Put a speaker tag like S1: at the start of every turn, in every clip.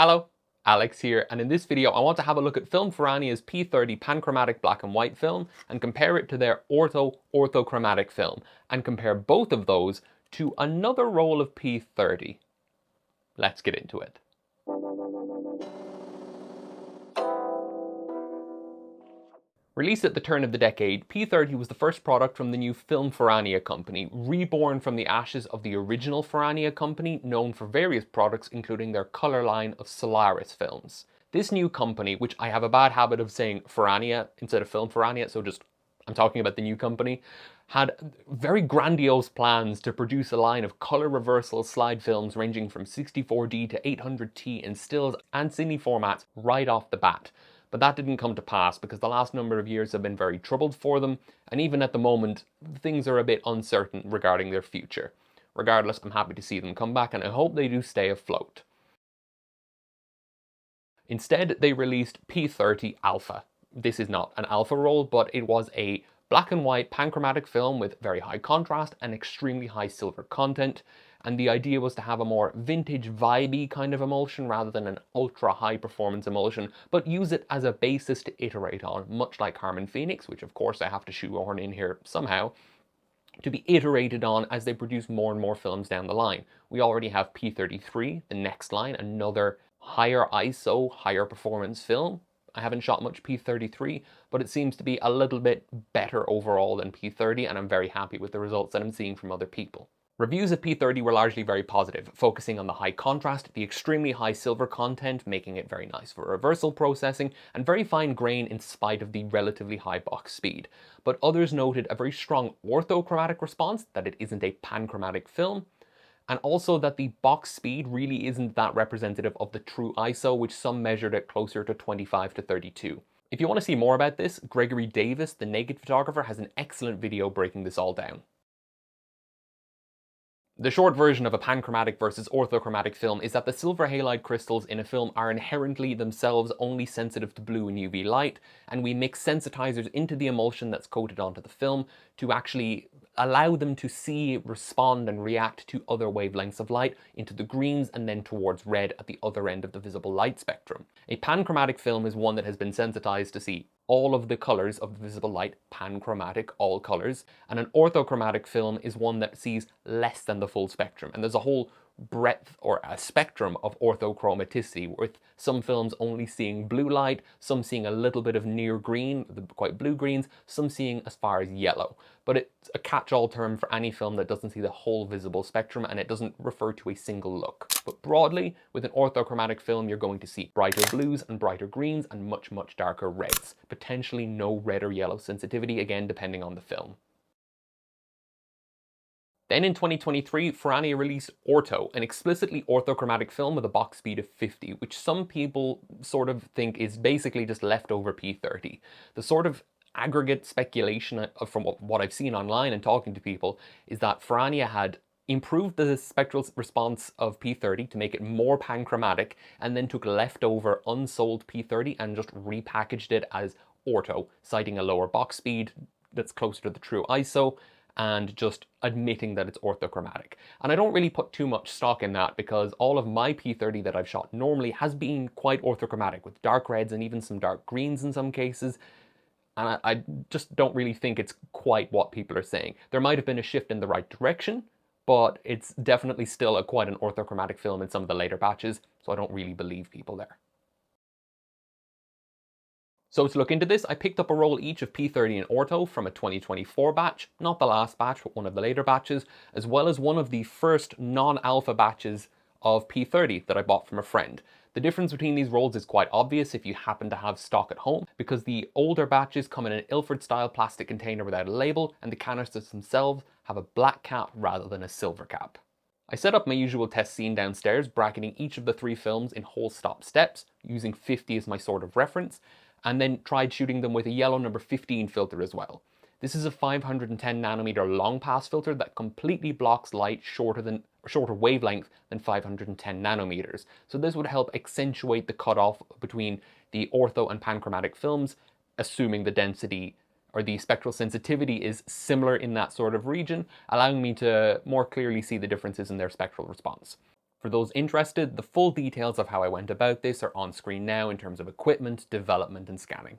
S1: Hello, Alex here, and in this video I want to have a look at Film Ferrania's P30 Panchromatic black and white film and compare it to their Ortho orthochromatic film, and compare both of those to another roll of P30. Let's get into it. Released at the turn of the decade, P30 was the first product from the new Film Ferrania company, reborn from the ashes of the original Ferrania company, known for various products including their colour line of Solaris films. This new company, which I have a bad habit of saying Ferrania instead of Film Ferrania, so I'm talking about the new company, had very grandiose plans to produce a line of colour reversal slide films ranging from 64D to 800T in stills and cine formats right off the bat. But that didn't come to pass because the last number of years have been very troubled for them, and even at the moment, things are a bit uncertain regarding their future. Regardless, I'm happy to see them come back, and I hope they do stay afloat. Instead, they released P30 Alpha. This is not an alpha roll, but it was a black and white panchromatic film with very high contrast and extremely high silver content, and the idea was to have a more vintage vibey kind of emulsion rather than an ultra high performance emulsion, but use it as a basis to iterate on, much like Harmon Phoenix, which of course I have to shoehorn in here somehow, to be iterated on as they produce more and more films down the line. We already have P33, the next line, another higher ISO, higher performance film. I haven't shot much P33, but it seems to be a little bit better overall than P30, and I'm very happy with the results that I'm seeing from other people. Reviews of P30 were largely very positive, focusing on the high contrast, the extremely high silver content, making it very nice for reversal processing, and very fine grain in spite of the relatively high box speed. But others noted a very strong orthochromatic response, that it isn't a panchromatic film, and also that the box speed really isn't that representative of the true ISO, which some measured at closer to 25 to 32. If you want to see more about this, Gregory Davis, the naked photographer, has an excellent video breaking this all down. The short version of a panchromatic versus orthochromatic film is that the silver halide crystals in a film are inherently themselves only sensitive to blue and UV light, and we mix sensitizers into the emulsion that's coated onto the film to actually allow them to see, respond, and react to other wavelengths of light into the greens and then towards red at the other end of the visible light spectrum. A panchromatic film is one that has been sensitized to see all of the colors of the visible light, panchromatic, all colors, and an orthochromatic film is one that sees less than the full spectrum. And there's a whole breadth or a spectrum of orthochromaticity, with some films only seeing blue light, some seeing a little bit of near green, quite blue greens, some seeing as far as yellow. But it's a catch-all term for any film that doesn't see the whole visible spectrum, and it doesn't refer to a single look. But broadly, with an orthochromatic film, you're going to see brighter blues and brighter greens and much, much darker reds. Potentially no red or yellow sensitivity, again depending on the film. Then in 2023, Ferrania released Orto, an explicitly orthochromatic film with a box speed of 50, which some people sort of think is basically just leftover P30. The sort of aggregate speculation from what I've seen online and talking to people is that Ferrania had improved the spectral response of P30 to make it more panchromatic, and then took leftover unsold P30 and just repackaged it as Orto, citing a lower box speed that's closer to the true ISO, and just admitting that it's orthochromatic. And I don't really put too much stock in that because all of my P30 that I've shot normally has been quite orthochromatic, with dark reds and even some dark greens in some cases. And I just don't really think it's quite what people are saying. There might have been a shift in the right direction, but it's definitely still quite an orthochromatic film in some of the later batches, so I don't really believe people there. So to look into this, I picked up a roll each of P30 and Orto from a 2024 batch, not the last batch, but one of the later batches, as well as one of the first non-alpha batches of P30 that I bought from a friend. The difference between these rolls is quite obvious if you happen to have stock at home, because the older batches come in an Ilford-style plastic container without a label, and the canisters themselves have a black cap rather than a silver cap. I set up my usual test scene downstairs, bracketing each of the 3 films in whole stop steps, using 50 as my sort of reference, and then tried shooting them with a yellow number 15 filter as well. This is a 510 nanometer long pass filter that completely blocks light shorter wavelength than 510 nanometers. So this would help accentuate the cutoff between the ortho and panchromatic films, assuming the density or the spectral sensitivity is similar in that sort of region, allowing me to more clearly see the differences in their spectral response. For those interested, the full details of how I went about this are on screen now in terms of equipment, development, and scanning.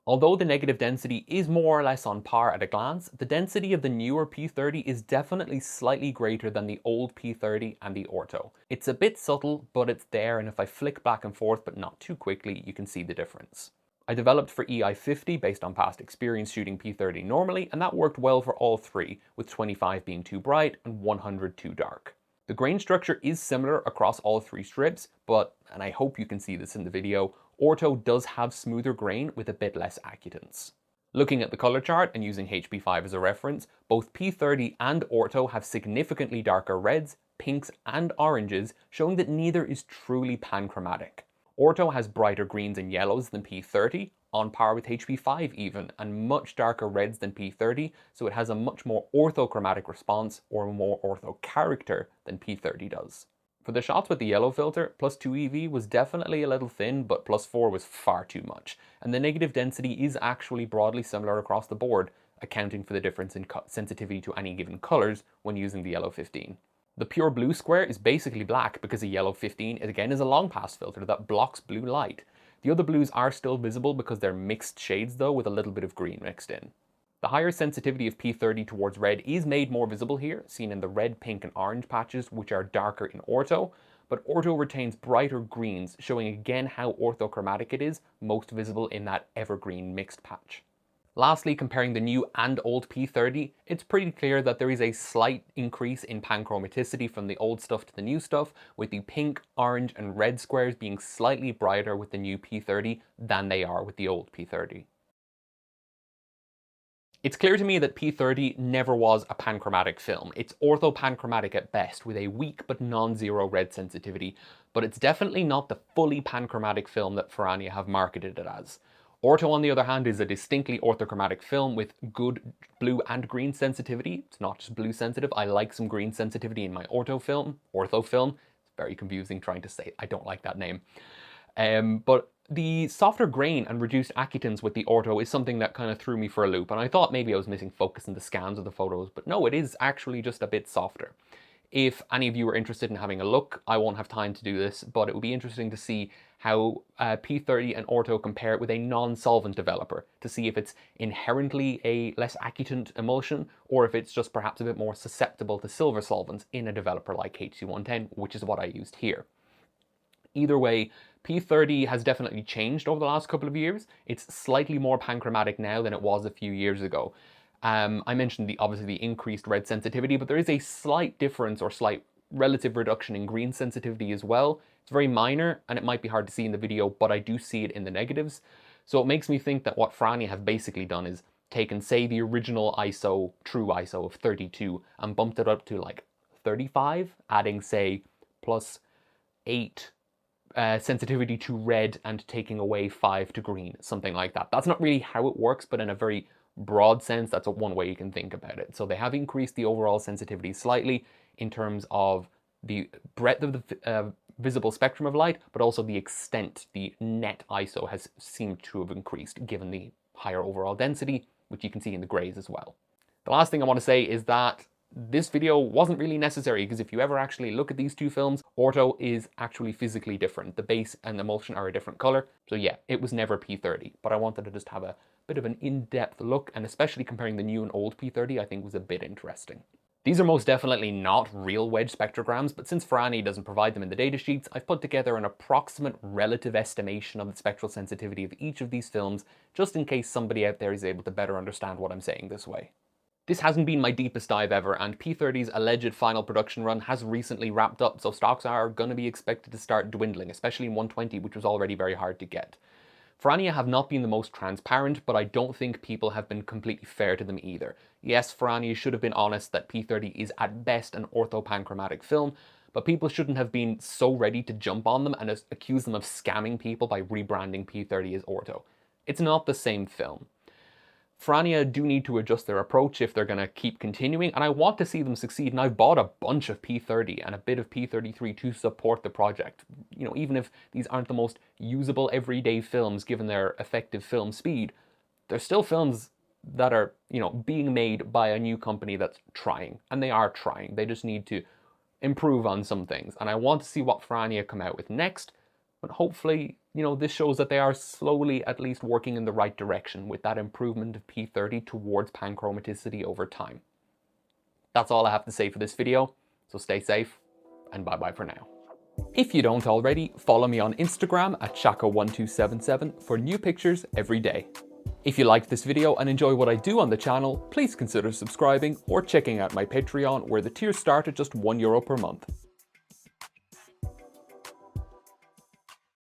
S1: Although the negative density is more or less on par at a glance, the density of the newer P30 is definitely slightly greater than the old P30 and the Orto. It's a bit subtle, but it's there, and if I flick back and forth but not too quickly, you can see the difference. I developed for EI50 based on past experience shooting P30 normally, and that worked well for all three, with 25 being too bright and 100 too dark. The grain structure is similar across all three strips, but, and I hope you can see this in the video, Orto does have smoother grain with a bit less acutance. Looking at the color chart and using HP5 as a reference, both P30 and Orto have significantly darker reds, pinks, and oranges, showing that neither is truly panchromatic. Orto has brighter greens and yellows than P30, on par with HP5 even, and much darker reds than P30, so it has a much more orthochromatic response, or more ortho character, than P30 does. For the shots with the yellow filter, +2 EV was definitely a little thin, but +4 was far too much, and the negative density is actually broadly similar across the board, accounting for the difference in sensitivity to any given colors when using the yellow 15. The pure blue square is basically black because a yellow 15 again is a long pass filter that blocks blue light. The other blues are still visible because they're mixed shades though, with a little bit of green mixed in. The higher sensitivity of P30 towards red is made more visible here, seen in the red, pink and orange patches, which are darker in Orto, but Orto retains brighter greens, showing again how orthochromatic it is, most visible in that evergreen mixed patch. Lastly, comparing the new and old P30, it's pretty clear that there is a slight increase in panchromaticity from the old stuff to the new stuff, with the pink, orange and red squares being slightly brighter with the new P30 than they are with the old P30. It's clear to me that P30 never was a panchromatic film. It's orthopanchromatic at best, with a weak but non-zero red sensitivity, but it's definitely not the fully panchromatic film that Ferrania have marketed it as. Orto, on the other hand, is a distinctly orthochromatic film with good blue and green sensitivity. It's not just blue sensitive. I like some green sensitivity in my Ortho film. It's very confusing trying to say. I don't like that name. But the softer grain and reduced acutance with the Orto is something that kind of threw me for a loop, and I thought maybe I was missing focus in the scans of the photos, but no, it is actually just a bit softer. If any of you are interested in having a look, I won't have time to do this, but it would be interesting to see how P30 and Orto compare with a non-solvent developer, to see if it's inherently a less acutant emulsion, or if it's just perhaps a bit more susceptible to silver solvents in a developer like H210, which is what I used here. Either way, P30 has definitely changed over the last couple of years. It's slightly more panchromatic now than it was a few years ago. I mentioned obviously the increased red sensitivity, but there is a slight difference or slight relative reduction in green sensitivity as well. It's very minor and it might be hard to see in the video, but I do see it in the negatives. So it makes me think that what Ferrania have basically done is taken, say, the original ISO, true ISO of 32 and bumped it up to like 35, adding, say, +8 sensitivity to red and taking away 5 to green, something like that. That's not really how it works, but in a very broad sense, that's one way you can think about it. So they have increased the overall sensitivity slightly in terms of the breadth of the visible spectrum of light, but also the extent, the net ISO has seemed to have increased given the higher overall density, which you can see in the grays as well. The last thing I want to say is that this video wasn't really necessary, because if you ever actually look at these two films, Orto is actually physically different. The base and emulsion are a different color. So yeah, it was never P30, but I wanted to just have a bit of an in-depth look, and especially comparing the new and old P30, I think was a bit interesting. These are most definitely not real wedge spectrograms, but since Ferrania doesn't provide them in the datasheets, I've put together an approximate relative estimation of the spectral sensitivity of each of these films, just in case somebody out there is able to better understand what I'm saying this way. This hasn't been my deepest dive ever, and P30's alleged final production run has recently wrapped up, so stocks are going to be expected to start dwindling, especially in 120, which was already very hard to get. Ferrania have not been the most transparent, but I don't think people have been completely fair to them either. Yes, Ferrania should have been honest that P30 is at best an orthopanchromatic film, but people shouldn't have been so ready to jump on them and accuse them of scamming people by rebranding P30 as Orto. It's not the same film. Ferrania do need to adjust their approach if they're going to keep continuing, and I want to see them succeed, and I've bought a bunch of P30 and a bit of P33 to support the project. You know, even if these aren't the most usable everyday films given their effective film speed, they're still films that are, you know, being made by a new company that's trying, and they are trying. They just need to improve on some things. And I want to see what Ferrania come out with next. But hopefully, this shows that they are slowly at least working in the right direction with that improvement of P30 towards panchromaticity over time. That's all I have to say for this video, so stay safe, and bye-bye for now. If you don't already, follow me on Instagram at Shako1277 for new pictures every day. If you liked this video and enjoy what I do on the channel, please consider subscribing or checking out my Patreon, where the tiers start at just €1 per month.